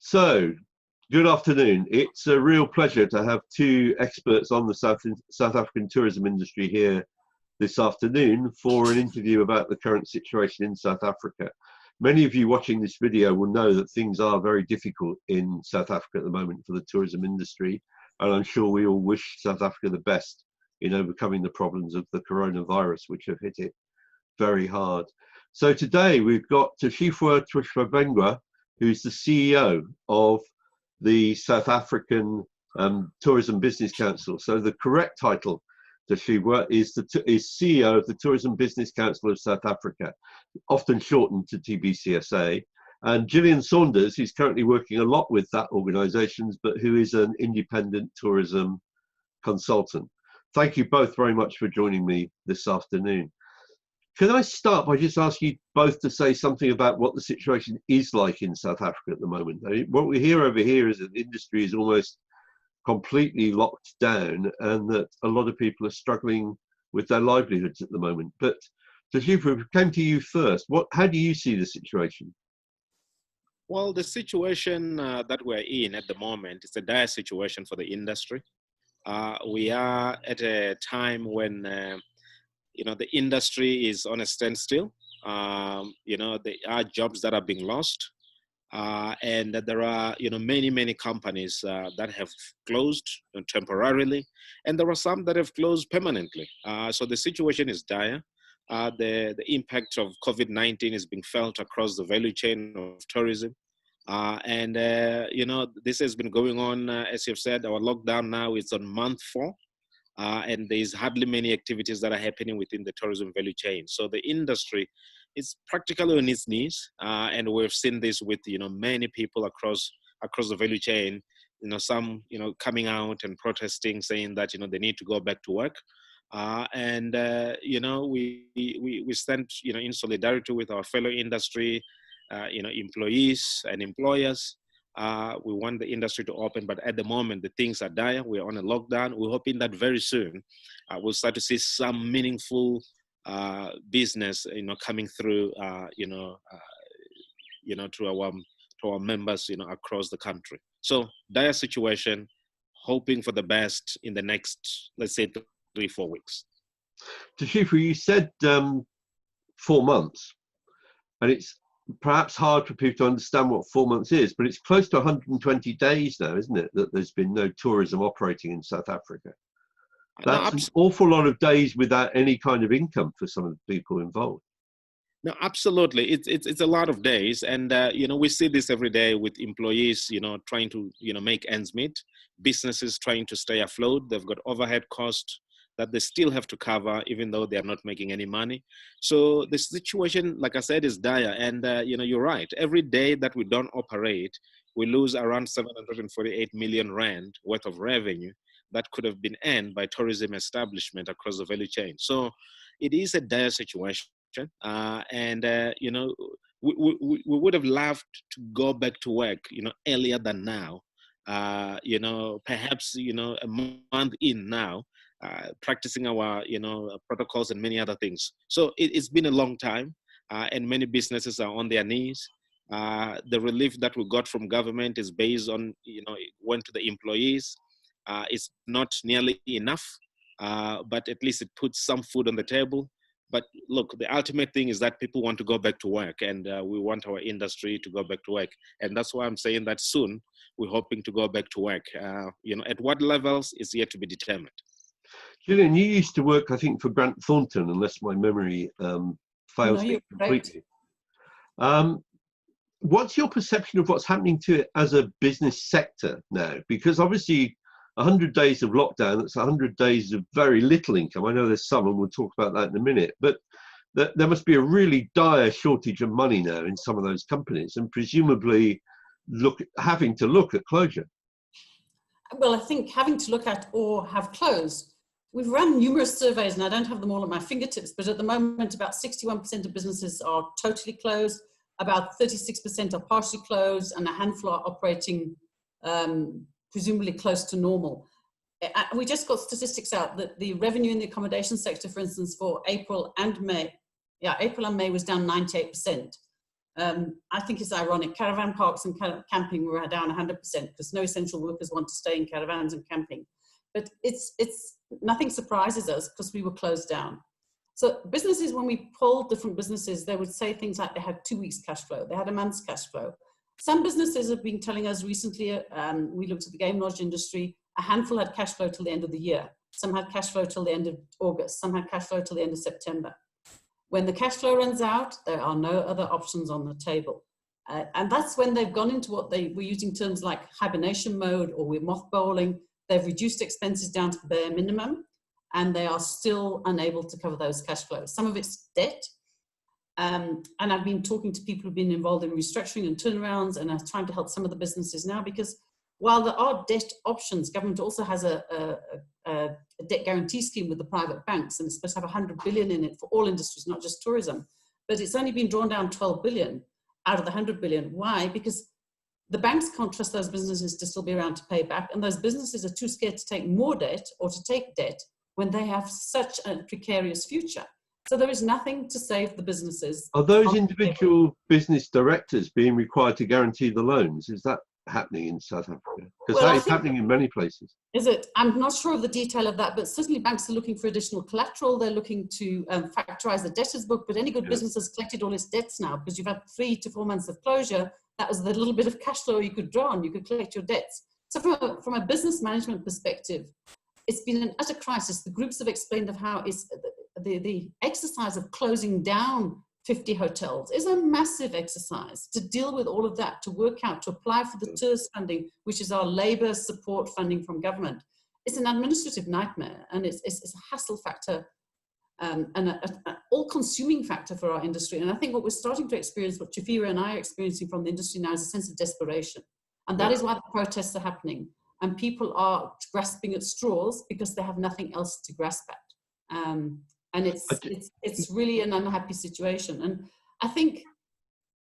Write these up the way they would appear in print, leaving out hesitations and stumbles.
So, good afternoon. It's a real pleasure to have two experts on the South African tourism industry here this afternoon for an interview about the current situation in South Africa. Many of you watching this video will know that things are very difficult in South Africa at the moment for the tourism industry, and I'm sure we all wish South Africa the best in overcoming the problems of the coronavirus, which have hit it very hard. So today we've got Tshivhengwa, who's the CEO of the South African Tourism Business Council. So the correct title, Tshifhiwa, is CEO of the Tourism Business Council of South Africa, often shortened to TBCSA. And Gillian Saunders, who's currently working a lot with that organisation, but who is an independent tourism consultant. Thank you both very much for joining me this afternoon. Can I start by just asking you both to say something about what the situation is like in South Africa at the moment? I mean, what we hear over here is that the industry is almost completely locked down and that a lot of people are struggling with their livelihoods at the moment. But Tshifhiwa, we came to you first. How do you see the situation? Well, the situation that we're in at the moment is a dire situation for the industry. We are at a time when the industry is on a standstill. There are jobs that are being lost, and there are, many companies that have closed temporarily, and there are some that have closed permanently. So the situation is dire. The impact of Covid-19 is being felt across the value chain of tourism. This has been going on, as you've said, our lockdown now is on month 4. And there's hardly many activities that are happening within the tourism value chain. So the industry is practically on its knees, and we've seen this with many people across the value chain. Some coming out and protesting, saying that they need to go back to work, we stand in solidarity with our fellow industry, employees and employers. We want the industry to open, but at the moment, the things are dire. We're on a lockdown. We're hoping that very soon we'll start to see some meaningful business, coming through, to our members, across the country. So dire situation, hoping for the best in the next, let's say, 3-4 weeks. Tshifhiwa, you said 4 months, and it's perhaps hard for people to understand what 4 months is, but it's close to 120 days now, isn't it, that there's been no tourism operating in South Africa? That's an awful lot of days without any kind of income for some of the people involved. No, absolutely. It's a lot of days, and we see this every day with employees, trying to make ends meet, businesses trying to stay afloat. They've got overhead costs that they still have to cover, even though they are not making any money. So the situation, like I said, is dire. And, you're right. Every day that we don't operate, we lose around 748 million rand worth of revenue that could have been earned by tourism establishment across the value chain. So it is a dire situation. We would have loved to go back to work, earlier than now. Perhaps, a month in now. Practicing our protocols and many other things. So it's been a long time, and many businesses are on their knees. The relief that we got from government is based on it went to the employees. It's not nearly enough, but at least it puts some food on the table. But look, the ultimate thing is that people want to go back to work, and we want our industry to go back to work. And that's why I'm saying that soon we're hoping to go back to work. At what levels is yet to be determined. Gillian, you used to work, I think, for Grant Thornton, unless my memory fails me completely. What's your perception of what's happening to it as a business sector now? Because obviously 100 days of lockdown, that's 100 days of very little income. I know there's some, and we'll talk about that in a minute, but there must be a really dire shortage of money now in some of those companies, and presumably having to look at closure. Well, I think having to look at or have closed. We've run numerous surveys, and I don't have them all at my fingertips, but at the moment, about 61% of businesses are totally closed, about 36% are partially closed, and a handful are operating presumably close to normal. We just got statistics out that the revenue in the accommodation sector, for instance, for April and May was down 98%. I think it's ironic. Caravan parks and camping were down 100% because no essential workers want to stay in caravans and camping. But it's nothing surprises us because we were closed down. So businesses, when we polled different businesses, they would say things like they had 2 weeks cash flow, they had a month's cash flow. Some businesses have been telling us recently, we looked at the game lodge industry, a handful had cash flow till the end of the year. Some had cash flow till the end of August. Some had cash flow till the end of September. When the cash flow runs out, there are no other options on the table. And that's when they've gone into what they were using terms like hibernation mode, or we're mothballing. They've reduced expenses down to the bare minimum, and they are still unable to cover those cash flows. Some of it's debt. And I've been talking to people who've been involved in restructuring and turnarounds, and I'm trying to help some of the businesses now, because while there are debt options, government also has a debt guarantee scheme with the private banks, and it's supposed to have 100 billion in it for all industries, not just tourism. But it's only been drawn down 12 billion out of the 100 billion. Why? Because the banks can't trust those businesses to still be around to pay back, and those businesses are too scared to take more debt or to take debt when they have such a precarious future. So there is nothing to save the businesses. Are those individual business directors being required to guarantee the loans? Is that happening in South Africa? Because that is happening in many places. Is it? I'm not sure of the detail of that, but certainly banks are looking for additional collateral. They're looking to factorize the debtors book, but any good business has collected all its debts now, because you've had 3 to 4 months of closure. That was the little bit of cash flow you could draw on. You could collect your debts. So from a business management perspective, it's been an utter crisis. The groups have explained of how it's the exercise of closing down 50 hotels is a massive exercise to deal with all of that, to work out, to apply for the TERS funding, which is our labor support funding from government. It's an administrative nightmare, and it's a hassle factor and an all-consuming factor for our industry. And I think what we're starting to experience, what Tshifhiwa and I are experiencing from the industry now, is a sense of desperation. And that is why the protests are happening. And people are grasping at straws because they have nothing else to grasp at. And it's really an unhappy situation. And I think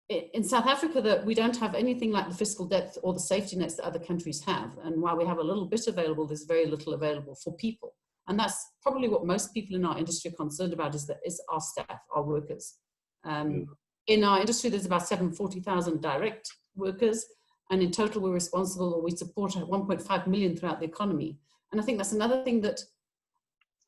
in South Africa that we don't have anything like the fiscal depth or the safety nets that other countries have. And while we have a little bit available, there's very little available for people. And that's probably what most people in our industry are concerned about, is our staff, our workers. In our industry, there's about 740,000 direct workers. And in total, we're responsible, or we support 1.5 million throughout the economy. And I think that's another thing that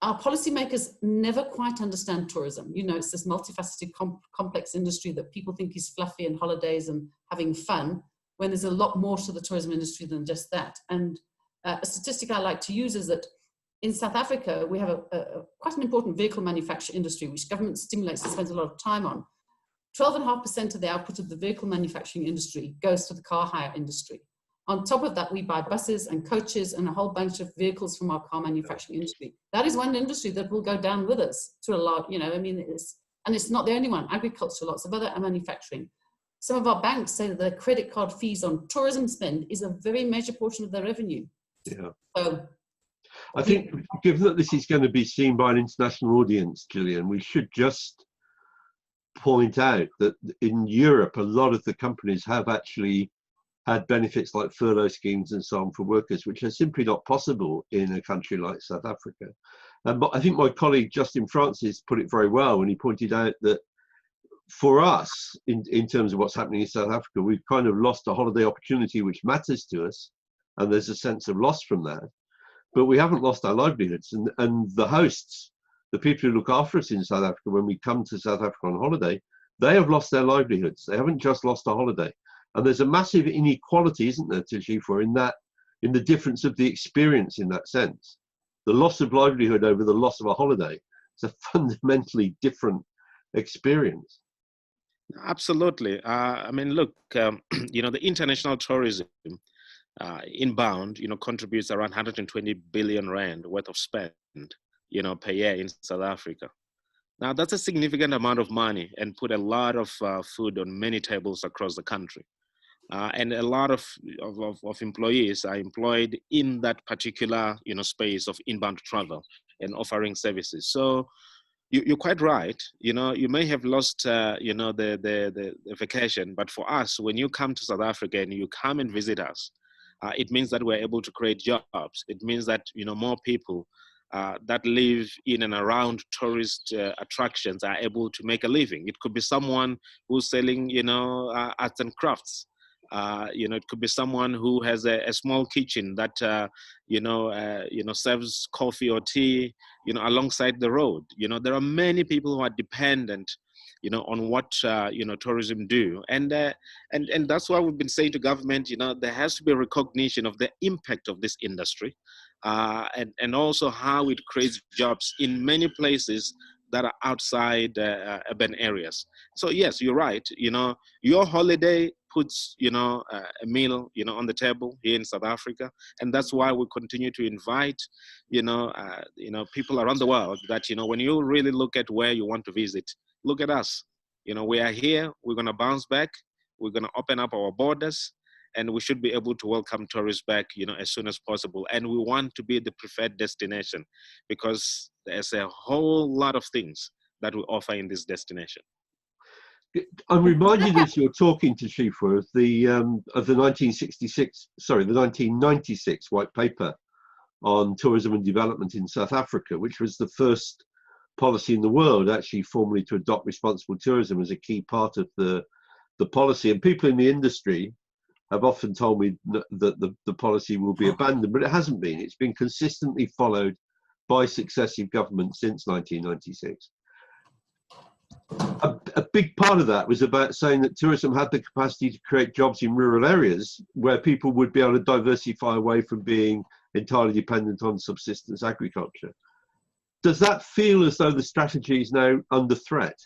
our policymakers never quite understand tourism. You know, it's this multifaceted, complex industry that people think is fluffy and holidays and having fun, when there's a lot more to the tourism industry than just that. And a statistic I like to use is that in South Africa, we have quite an important vehicle manufacture industry, which government stimulates and spends a lot of time on. 12.5% of the output of the vehicle manufacturing industry goes to the car hire industry. On top of that, we buy buses and coaches and a whole bunch of vehicles from our car manufacturing industry. That is one industry that will go down with us to a lot, you know, I mean, and it's not the only one. Agriculture, lots of other manufacturing. Some of our banks say that their credit card fees on tourism spend is a very major portion of their revenue. Yeah. So I think, given that this is going to be seen by an international audience, Gillian, we should just point out that in Europe, a lot of the companies have actually had benefits like furlough schemes and so on for workers, which are simply not possible in a country like South Africa. But I think my colleague Justin Francis put it very well when he pointed out that for us, in terms of what's happening in South Africa, we've kind of lost a holiday opportunity which matters to us, and there's a sense of loss from that. But we haven't lost our livelihoods, and the hosts, the people who look after us in South Africa when we come to South Africa on holiday, they have lost their livelihoods. They haven't just lost a holiday. And there's a massive inequality, isn't there, Tshifhiwa, in the difference of the experience in that sense. The loss of livelihood over the loss of a holiday is a fundamentally different experience. Absolutely. I mean, look, you know, the international tourism inbound, you know, contributes around 120 billion rand worth of spend, you know, per year in South Africa. Now, that's a significant amount of money and put a lot of food on many tables across the country. And a lot of employees are employed in that particular, you know, space of inbound travel and offering services. So you're quite right. You know, you may have lost, you know, the vacation, but for us, when you come to South Africa and you come and visit us, it means that we're able to create jobs. It means that, you know, more people that live in and around tourist attractions are able to make a living. It could be someone who's selling, arts and crafts. It could be someone who has a small kitchen that, serves coffee or tea, alongside the road. There are many people who are dependent, on what, tourism do. And that's why we've been saying to government, there has to be a recognition of the impact of this industry, and also how it creates jobs in many places that are outside urban areas. So yes, you're right. Your holiday puts, a meal, on the table here in South Africa, and that's why we continue to invite, people around the world that, when you really look at where you want to visit, look at us. We are here. We're going to bounce back. We're going to open up our borders, and we should be able to welcome tourists back, as soon as possible. And we want to be the preferred destination because there's a whole lot of things that we offer in this destination. I'm reminded as you're talking to Tshifhiwa of the 1996 white paper on tourism and development in South Africa, which was the first policy in the world actually formally to adopt responsible tourism as a key part of the policy. And people in the industry have often told me that the policy will be abandoned, but it hasn't been. It's been consistently followed by successive governments since 1996. A big part of that was about saying that tourism had the capacity to create jobs in rural areas where people would be able to diversify away from being entirely dependent on subsistence agriculture. Does that feel as though the strategy is now under threat?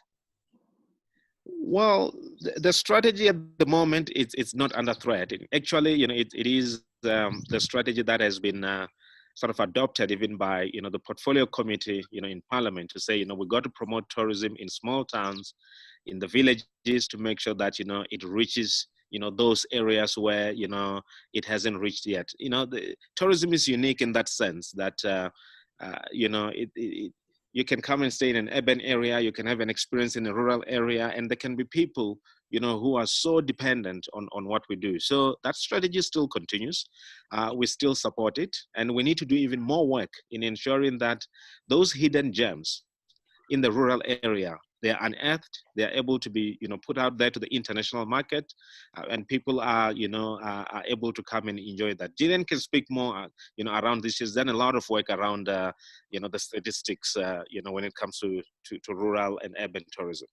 Well, the strategy at the moment, it's not under threat. Actually, it is the strategy that has been sort of adopted even by, the portfolio committee, in Parliament to say, we've got to promote tourism in small towns, in the villages to make sure that, it reaches, those areas where, it hasn't reached yet. The tourism is unique in that sense that, you can come and stay in an urban area, you can have an experience in a rural area, and there can be people, who are so dependent on what we do. So that strategy still continues. We still support it, and we need to do even more work in ensuring that those hidden gems in the rural area, they are unearthed, they are able to be, put out there to the international market, and people are, are able to come and enjoy that. Gillian can speak more, around this. She's done a lot of work around, the statistics, when it comes to rural and urban tourism.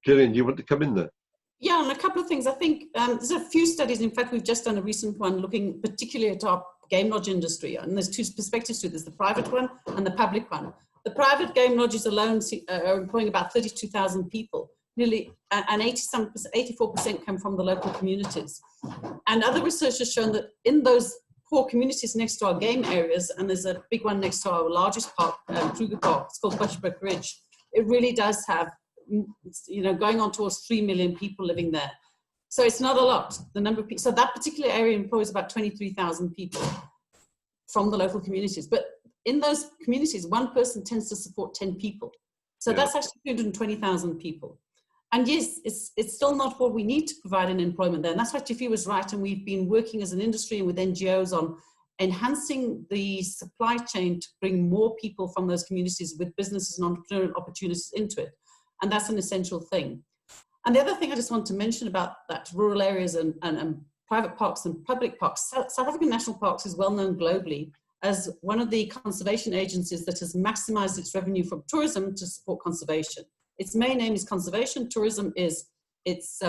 Gillian, do you want to come in there? Yeah, and a couple of things. I think there's a few studies. In fact, we've just done a recent one looking particularly at our game lodge industry. And there's two perspectives to it. There's the private one and the public one. The private game lodges alone are employing about 32,000 people, nearly, and 84% come from the local communities. And other research has shown that in those poor communities next to our game areas, and there's a big one next to our largest park, Kruger Park, it's called Bushbuck Ridge, it really does have, going on towards 3 million people living there. So it's not a lot, the number of people. So that particular area employs about 23,000 people from the local communities. But in those communities, one person tends to support 10 people. So that's actually 220,000 people. And yes, it's still not what we need to provide in employment there. And that's why Tshifhiwa was right. And we've been working as an industry and with NGOs on enhancing the supply chain to bring more people from those communities with businesses and entrepreneurial opportunities into it. And that's an essential thing. And the other thing I just want to mention about that rural areas and private parks and public parks, South African National Parks is well known globally as one of the conservation agencies that has maximized its revenue from tourism to support conservation. Its main aim is conservation. Tourism is its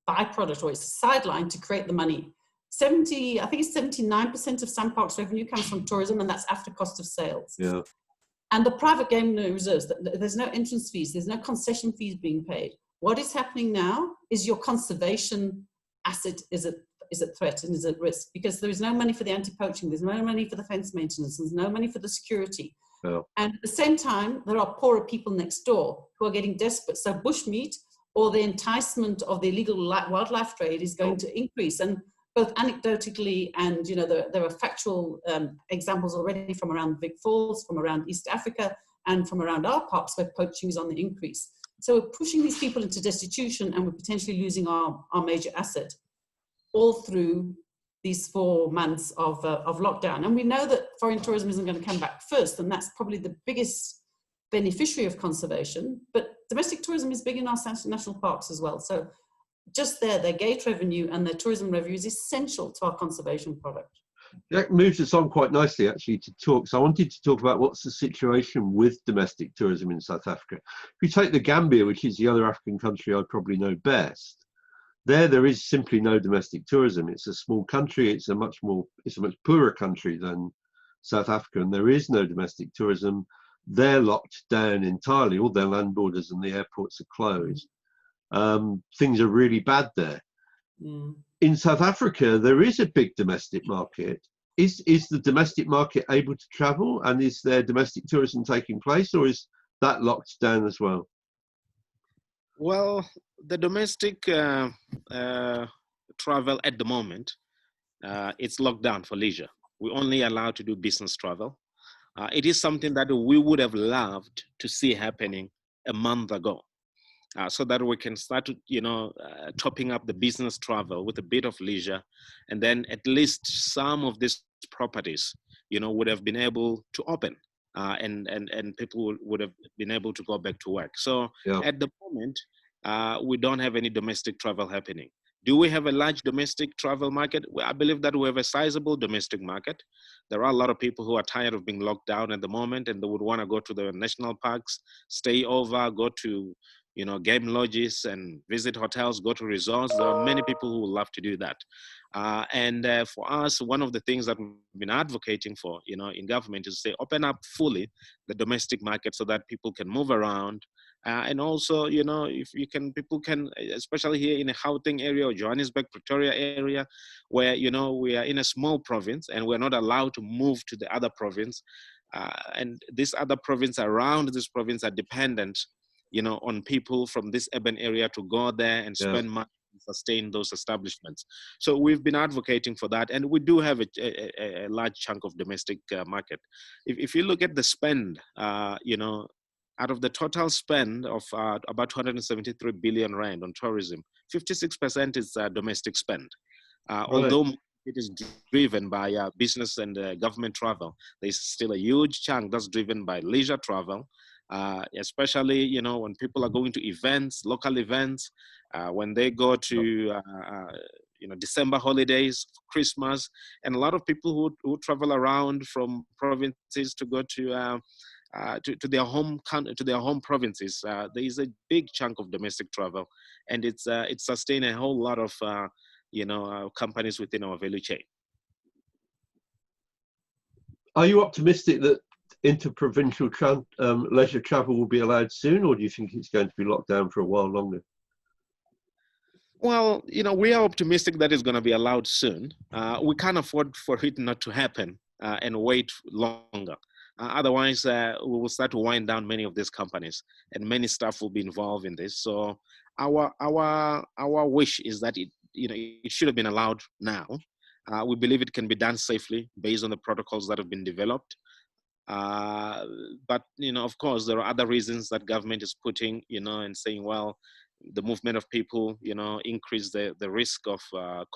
byproduct or its sideline to create the money. I think it's 79% of SANParks revenue comes from tourism, and that's after cost of sales. Yeah. And the private game reserves, there's no entrance fees, there's no concession fees being paid. What is happening now is your conservation asset is at threat and is at risk because there is no money for the anti-poaching, there's no money for the fence maintenance, there's no money for the security. Oh. And at the same time, there are poorer people next door who are getting desperate. So bushmeat or the enticement of the illegal wildlife trade is going to increase. And both anecdotally and, there are factual examples already from around Vic Falls, from around East Africa, and from around our parks where poaching is on the increase. So we're pushing these people into destitution and we're potentially losing our major asset, all through these 4 months of lockdown. And we know that foreign tourism isn't going to come back first, and that's probably the biggest beneficiary of conservation. But domestic tourism is big in our national parks as well. So just their gate revenue and their tourism revenue is essential to our conservation product. That moves us on quite nicely, actually, to talk. So I wanted to talk about what's the situation with domestic tourism in South Africa. If you take the Gambia, which is the other African country I probably know best, there is simply no domestic tourism. It's a small country. It's a much poorer country than South Africa, and there is no domestic tourism. They're locked down entirely. All their land borders and the airports are closed. Things are really bad there. Mm. In South Africa, there is a big domestic market. Is the domestic market able to travel, and is there domestic tourism taking place, or is that locked down as well? Well, the domestic travel at the moment, it's locked down for leisure. We're only allowed to do business travel. It is something that we would have loved to see happening a month ago. So that we can start to, topping up the business travel with a bit of leisure, and then at least some of these properties, would have been able to open, and people would have been able to go back to work. So At the moment, we don't have any domestic travel happening. Do we have a large domestic travel market? Well, I believe that we have a sizable domestic market. There are a lot of people who are tired of being locked down at the moment, and they would want to go to the national parks, stay over, go to game lodges and visit hotels, go to resorts. There are many people who would love to do that. And for us, one of the things that we've been advocating for, in government is to say, open up fully the domestic market so that people can move around. And also, if you can, people can, especially here in the Gauteng area or Johannesburg, Pretoria area, where, we are in a small province and we're not allowed to move to the other province. And this other province around this province are dependent on people from this urban area to go there and spend money and sustain those establishments. So we've been advocating for that, and we do have a large chunk of domestic market. If you look at the spend, out of the total spend of about 273 billion rand on tourism, 56% is domestic spend. Right. Although it is driven by business and government travel, there's still a huge chunk that's driven by leisure travel. Especially, when people are going to events, local events, when they go to, December holidays, Christmas, and a lot of people who travel around from provinces to go to their home provinces. There is a big chunk of domestic travel, and it's sustained a whole lot of, companies within our value chain. Are you optimistic that interprovincial leisure travel will be allowed soon, or do you think it's going to be locked down for a while longer? Well, we are optimistic that it's going to be allowed soon. We can't afford for it not to happen and wait longer. Otherwise, we will start to wind down many of these companies, and many staff will be involved in this. So our wish is that it should have been allowed now. We believe it can be done safely based on the protocols that have been developed. But of course, there are other reasons that government is putting, and saying, well, the movement of people, increase the risk of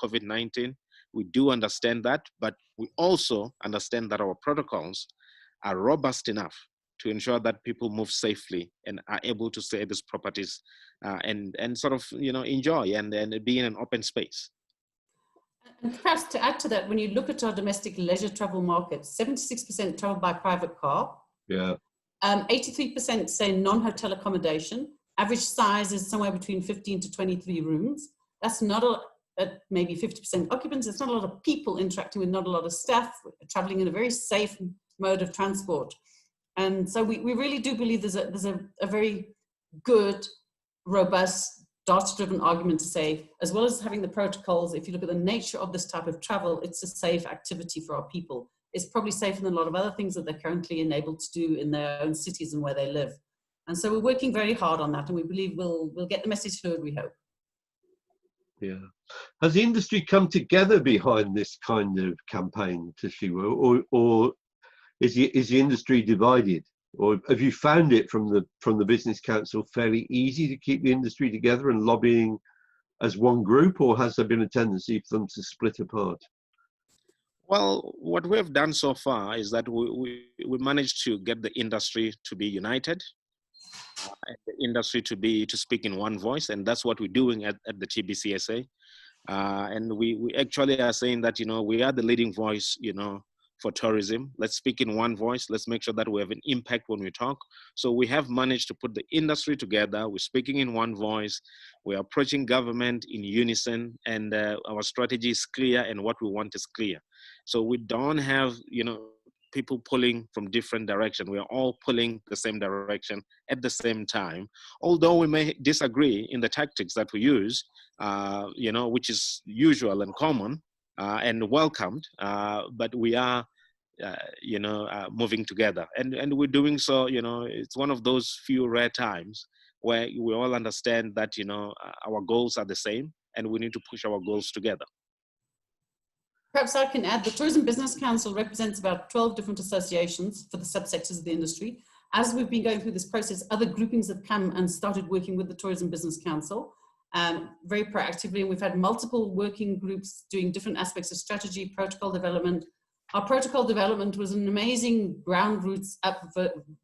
COVID-19. We do understand that, but we also understand that our protocols are robust enough to ensure that people move safely and are able to stay at these properties and sort of, enjoy and be in an open space. And perhaps to add to that, when you look at our domestic leisure travel market, 76% travel by private car. Yeah. 83% say non-hotel accommodation. Average size is somewhere between 15 to 23 rooms. That's not maybe 50% occupants. It's not a lot of people interacting with not a lot of staff, traveling in a very safe mode of transport. And so we really do believe there's a very good, robust, data-driven argument to say, as well as having the protocols, if you look at the nature of this type of travel, it's a safe activity for our people. It's probably safer than a lot of other things that they're currently enabled to do in their own cities and where they live. And so we're working very hard on that, and we believe we'll get the message heard, we hope. Yeah. Has the industry come together behind this kind of campaign, Tshifhiwa, or is the industry divided? Or have you found it from the Business Council fairly easy to keep the industry together and lobbying as one group, or has there been a tendency for them to split apart? Well, what we have done so far is that we managed to get the industry to be united, and the industry to speak in one voice, and that's what we're doing at the TBCSA. And we actually are saying that, we are the leading voice, for tourism. Let's speak in one voice. Let's make sure that we have an impact when we talk. So we have managed to put the industry together. We're speaking in one voice. We're approaching government in unison, and our strategy is clear, and what we want is clear. So we don't have, people pulling from different direction. We are all pulling the same direction at the same time. Although we may disagree in the tactics that we use, which is usual and common and welcomed, but we are, moving together. And we're doing so, it's one of those few rare times where we all understand that, our goals are the same, and we need to push our goals together. Perhaps I can add, the Tourism Business Council represents about 12 different associations for the subsectors of the industry. As we've been going through this process, other groupings have come and started working with the Tourism Business Council very proactively, and we've had multiple working groups doing different aspects of strategy, protocol development. Our protocol development was an amazing ground roots up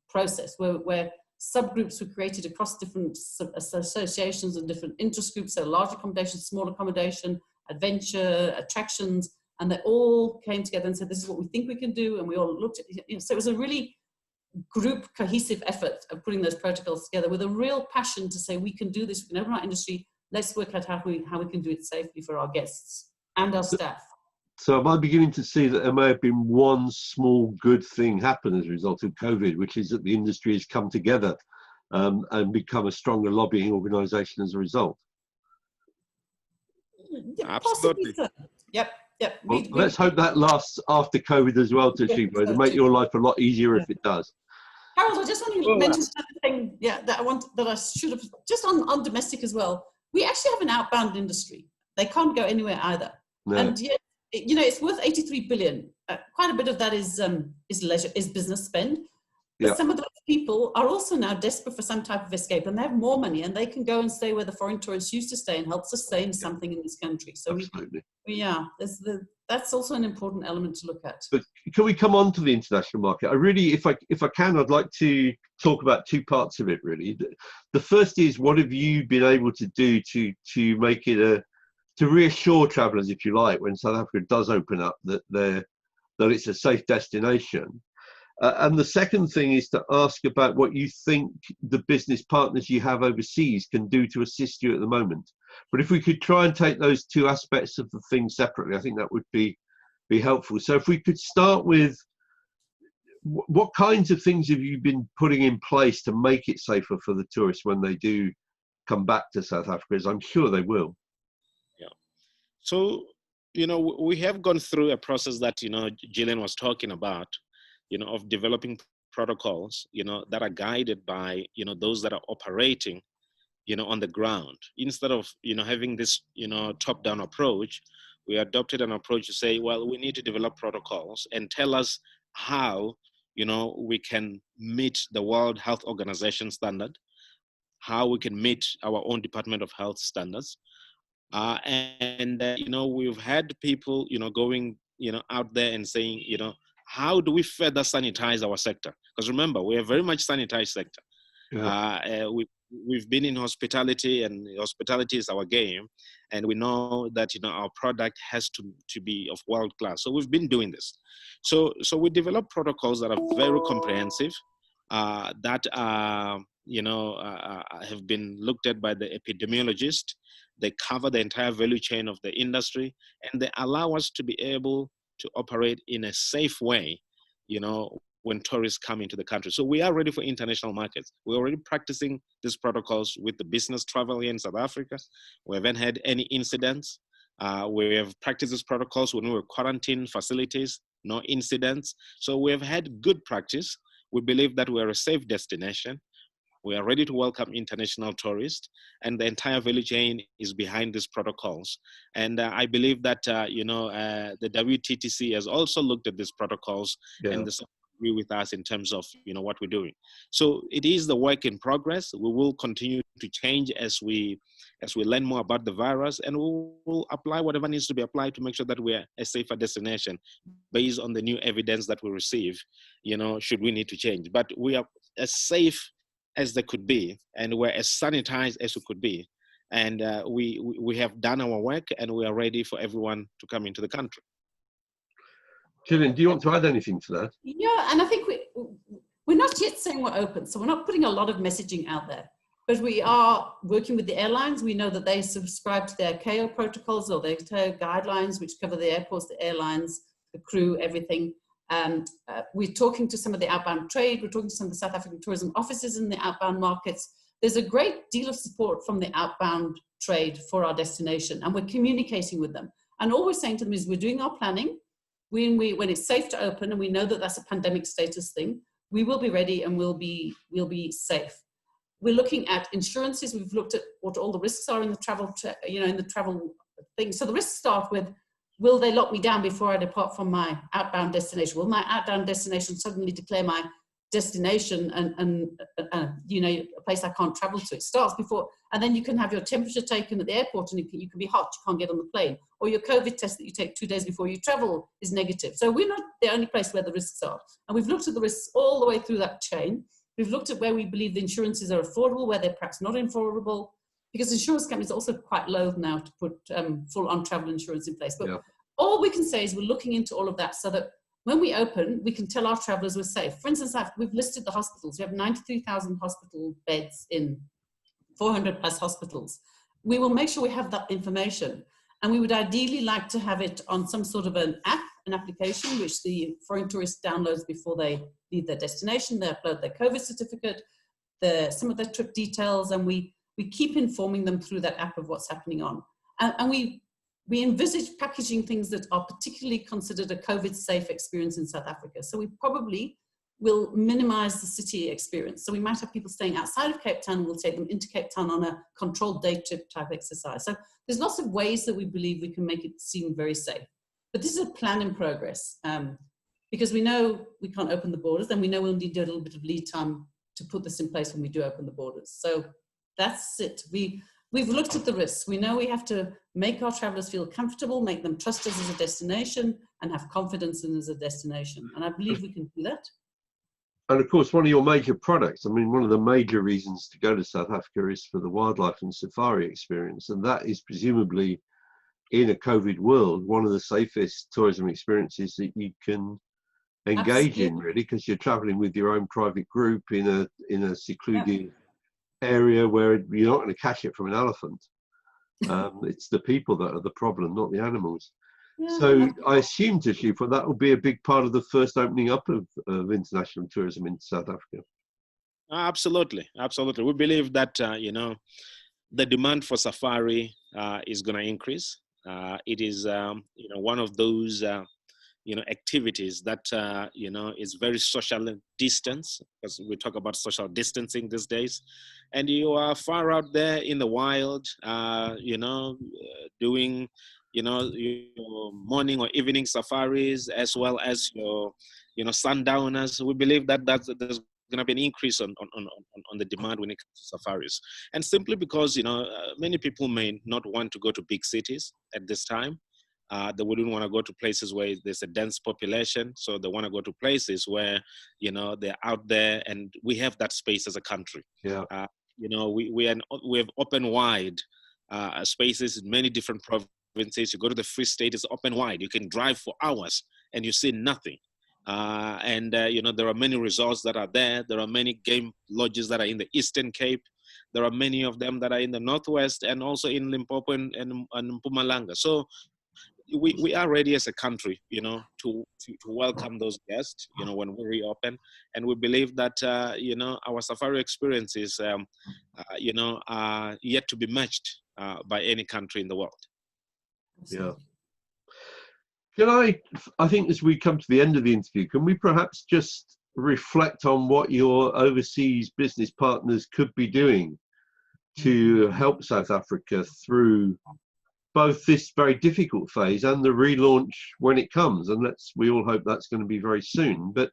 process where subgroups were created across different associations and different interest groups, so large accommodation, small accommodation, adventure, attractions, and they all came together and said, this is what we think we can do, and we all looked at it. So it was a really group cohesive effort of putting those protocols together with a real passion to say, we can do this, we can open our industry, let's work out how we can do it safely for our guests and our staff. So am I beginning to see that there may have been one small good thing happen as a result of COVID, which is that the industry has come together and become a stronger lobbying organisation as a result? Yeah, absolutely. So. Yep. Well, let's hope that lasts after COVID as well, Tshifhiwa, to make your life a lot easier if it does. Harold, I just want to mention something, that I should have, just on domestic as well. We actually have an outbound industry. They can't go anywhere either. No. And yet, it's worth 83 billion. Quite a bit of that is leisure, is business spend. But some of those people are also now desperate for some type of escape, and they have more money, and they can go and stay where the foreign tourists used to stay and help sustain something in this country. So that's also an important element to look at. But can we come on to the international market? I really, if I can, I'd like to talk about two parts of it really. The first is, what have you been able to do to make it to reassure travellers, if you like, when South Africa does open up, that it's a safe destination? And the second thing is to ask about what you think the business partners you have overseas can do to assist you at the moment. But if we could try and take those two aspects of the thing separately, I think that would be helpful. So if we could start with, what kinds of things have you been putting in place to make it safer for the tourists when they do come back to South Africa, as I'm sure they will? Yeah. So, we have gone through a process that, Gillian was talking about, of developing protocols, that are guided by, those that are operating, on the ground. Instead of, having this, top-down approach, we adopted an approach to say, well, we need to develop protocols and tell us how, we can meet the World Health Organization standard, how we can meet our own Department of Health standards. We've had people, going, out there and saying, how do we further sanitize our sector? Because remember, we are very much sanitized sector. Yeah. We've been in hospitality, and hospitality is our game. And we know that, our product has to be of world class. So we've been doing this. So we developed protocols that are very comprehensive, that are, have been looked at by the epidemiologist. They cover the entire value chain of the industry, and they allow us to be able to operate in a safe way, when tourists come into the country. So we are ready for international markets. We're already practicing these protocols with the business travel here in South Africa. We haven't had any incidents. We have practiced these protocols when we were quarantine facilities, no incidents. So we have had good practice. We believe that we're a safe destination. We are ready to welcome international tourists, and the entire value chain is behind these protocols. And I believe that, the WTTC has also looked at these protocols, and the agree with us in terms of, what we're doing. So it is the work in progress. We will continue to change as we learn more about the virus, and we will apply whatever needs to be applied to make sure that we're a safer destination based on the new evidence that we receive, should we need to change. But we are as safe as they could be, and we're as sanitized as we could be. And we have done our work, and we are ready for everyone to come into the country. Gillian, do you want to add anything to that? Yeah, and I think we're not yet saying we're open, so we're not putting a lot of messaging out there. But we are working with the airlines. We know that they subscribe to their KO protocols or their KO guidelines, which cover the airports, the airlines, the crew, everything. We're talking to some of the outbound trade. We're talking to some of the South African tourism offices in the outbound markets. There's a great deal of support from the outbound trade for our destination, and we're communicating with them. And all we're saying to them is we're doing our planning. When it's safe to open, and we know that that's a pandemic status thing, we will be ready and we'll be safe. We're looking at insurances. We've looked at what all the risks are in the travel, in the travel thing. So the risks start with, will they lock me down before I depart from my outbound destination? Will my outbound destination suddenly declare my destination and a place I can't travel to? It starts before, and then you can have your temperature taken at the airport, and you can be hot, you can't get on the plane, or your COVID test that you take 2 days before you travel is negative. So we're not the only place where the risks are, and we've looked at the risks all the way through that chain. We've looked at where we believe the insurances are affordable, where they're perhaps not affordable, because insurance companies are also quite loath now to put full-on travel insurance in place. But all we can say is we're looking into all of that so that when we open, we can tell our travelers we're safe. For instance, we've listed the hospitals. We have 93,000 hospital beds in 400 plus hospitals. We will make sure we have that information. And we would ideally like to have it on some sort of an app, an application, which the foreign tourist downloads before they leave their destination. They upload their COVID certificate, some of their trip details, and we keep informing them through that app of what's happening on. And we envisage packaging things that are particularly considered a COVID-safe experience in South Africa. So we probably will minimize the city experience. So we might have people staying outside of Cape Town, and we'll take them into Cape Town on a controlled day trip type exercise. So there's lots of ways that we believe we can make it seem very safe. But this is a plan in progress, because we know we can't open the borders, and we know we'll need a little bit of lead time to put this in place when we do open the borders. So that's it. We've looked at the risks. We know we have to make our travelers feel comfortable, make them trust us as a destination, and have confidence in us as a destination. And I believe we can do that. And of course, one of your major products, one of the major reasons to go to South Africa is for the wildlife and safari experience. And that is presumably, in a COVID world, one of the safest tourism experiences that you can engage in, really, because you're traveling with your own private group in a secluded area where you're not going to catch it from an elephant. It's the people that are the problem, not the animals. So I assume, Tshifhiwa, that will be a big part of the first opening up of international tourism in South Africa. Absolutely. We believe that the demand for safari is going to increase. It is one of those activities that is very social distance, because we talk about social distancing these days, and you are far out there in the wild, doing your morning or evening safaris, as well as your sundowners. We believe that there's going to be an increase on the demand when it comes to safaris, and simply because many people may not want to go to big cities at this time. They wouldn't want to go to places where there's a dense population, so they want to go to places where they're out there, and we have that space as a country. We have open wide spaces in many different provinces. You go to the Free State, it's open wide. You can drive for hours and you see nothing. There are many resorts that are there. There are many game lodges that are in the Eastern Cape. There are many of them that are in the Northwest, and also in Limpopo and Mpumalanga. So we are ready as a country, to welcome those guests, when we reopen. And we believe that, our safari experiences, are yet to be matched by any country in the world. Yeah. Can I think as we come to the end of the interview, can we perhaps just reflect on what your overseas business partners could be doing to help South Africa through both this very difficult phase and the relaunch when it comes? And we all hope that's going to be very soon. But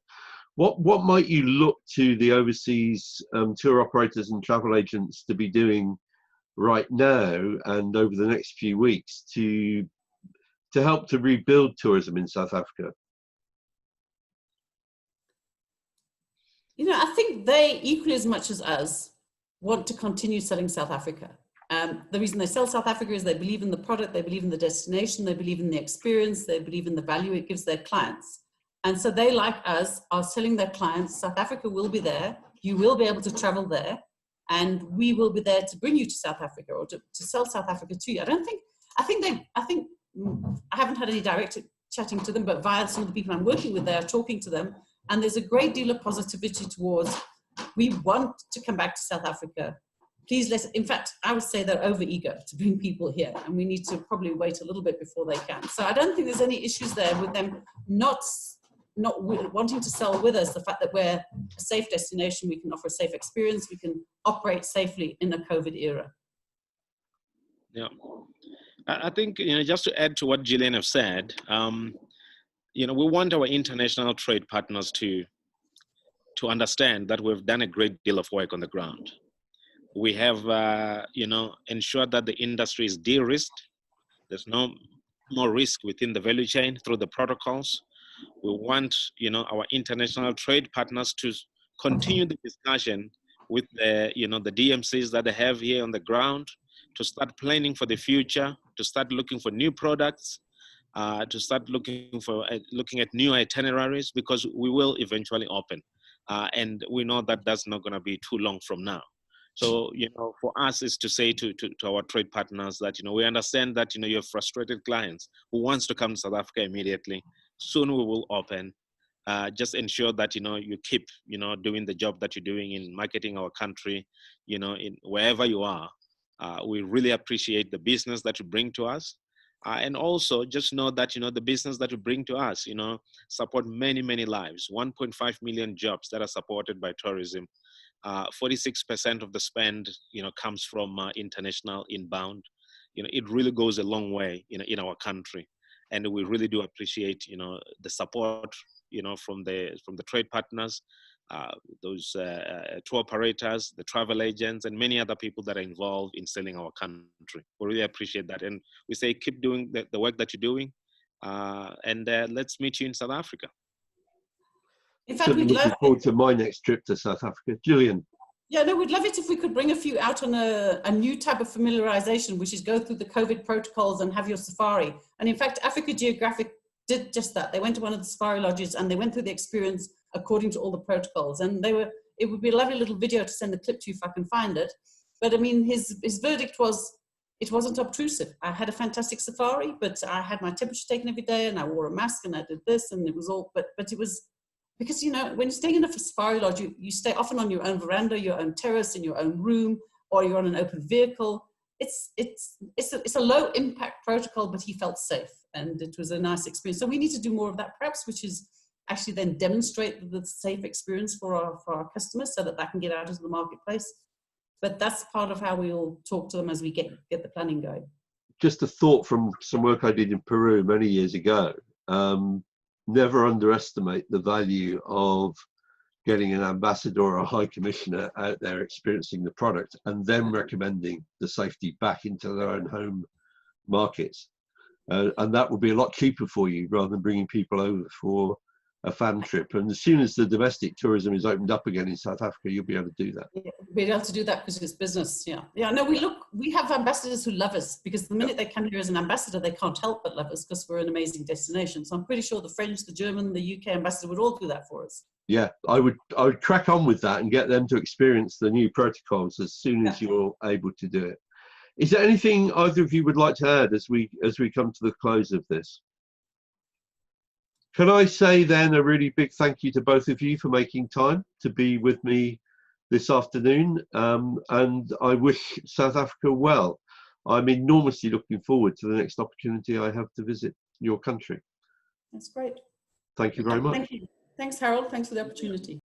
What might you look to the overseas tour operators and travel agents to be doing right now and over the next few weeks to help to rebuild tourism in South Africa? You know, I think they, equally as much as us, want to continue selling South Africa. The reason they sell South Africa is they believe in the product, they believe in the destination, they believe in the experience, they believe in the value it gives their clients. And so they, like us, are selling their clients, South Africa will be there, you will be able to travel there, and we will be there to bring you to South Africa, or to sell South Africa to you. I haven't had any direct chatting to them, but via some of the people I'm working with, they're talking to them, and there's a great deal of positivity towards, we want to come back to South Africa. Please in fact, I would say they're over eager to bring people here, and we need to probably wait a little bit before they can. So I don't think there's any issues there with them not wanting to sell with us. The fact that we're a safe destination, we can offer a safe experience, we can operate safely in a COVID era. Yeah, I think, you know, just to add to what Gillian have said, you know, we want our international trade partners to understand that we've done a great deal of work on the ground. We have, you know, ensured that the industry is de-risked. There's no more risk within the value chain through the protocols. We want, you know, our international trade partners to continue the discussion with the, you know, the DMCs that they have here on the ground, to start planning for the future, to start looking for new products, to start looking at new itineraries, because we will eventually open. And we know that that's not going to be too long from now. So, you know, for us is to say to our trade partners that, you know, we understand that, you know, you have frustrated clients who wants to come to South Africa immediately. Soon we will open. Just ensure that, you know, you keep, you know, doing the job that you're doing in marketing our country, you know, in wherever you are. We really appreciate the business that you bring to us. And also just know that, you know, the business that you bring to us, you know, support many, many lives, 1.5 million jobs that are supported by tourism. 46% of the spend, you know, comes from international inbound. You know, it really goes a long way, you know, in our country. And we really do appreciate, you know, the support, you know, from the trade partners, those tour operators, the travel agents, and many other people that are involved in selling our country. We really appreciate that. And we say, keep doing the work that you're doing, and let's meet you in South Africa. In fact, we'd looking love forward to my next trip to South Africa. Gillian. Yeah, no, we'd love it if we could bring a few out on a new type of familiarization, which is go through the COVID protocols and have your safari. And in fact, Africa Geographic did just that. They went to one of the safari lodges and they went through the experience according to all the protocols. And it would be a lovely little video to send the clip to you if I can find it. But I mean, his verdict was, it wasn't obtrusive. I had a fantastic safari, but I had my temperature taken every day and I wore a mask and I did this, and it was all, but it was, because, you know, when you're staying in a safari lodge, you stay often on your own veranda, your own terrace, in your own room, or you're on an open vehicle. It's a low impact protocol, but he felt safe and it was a nice experience. So we need to do more of that perhaps, which is actually then demonstrate the safe experience for our customers so that can get out into the marketplace. But that's part of how we all talk to them as we get the planning going. Just a thought from some work I did in Peru many years ago. Never underestimate the value of getting an ambassador or a high commissioner out there experiencing the product and then recommending the safety back into their own home markets. And that would be a lot cheaper for you rather than bringing people over for a fan trip. And as soon as the domestic tourism is opened up again in South Africa, you'll be able to do that. Yeah, be able to do that because it's business. Yeah. No, we have ambassadors who love us, because the minute they come here as an ambassador, they can't help but love us because we're an amazing destination. So I'm pretty sure the French, the German, the UK ambassador would all do that for us. Yeah, I would crack on with that and get them to experience the new protocols as soon as you're able to do it. Is there anything either of you would like to add as we come to the close of this? Can I say then a really big thank you to both of you for making time to be with me this afternoon, and I wish South Africa well. I'm enormously looking forward to the next opportunity I have to visit your country. That's great. Thank you very much. Thank you. Thanks, Harold. Thanks for the opportunity.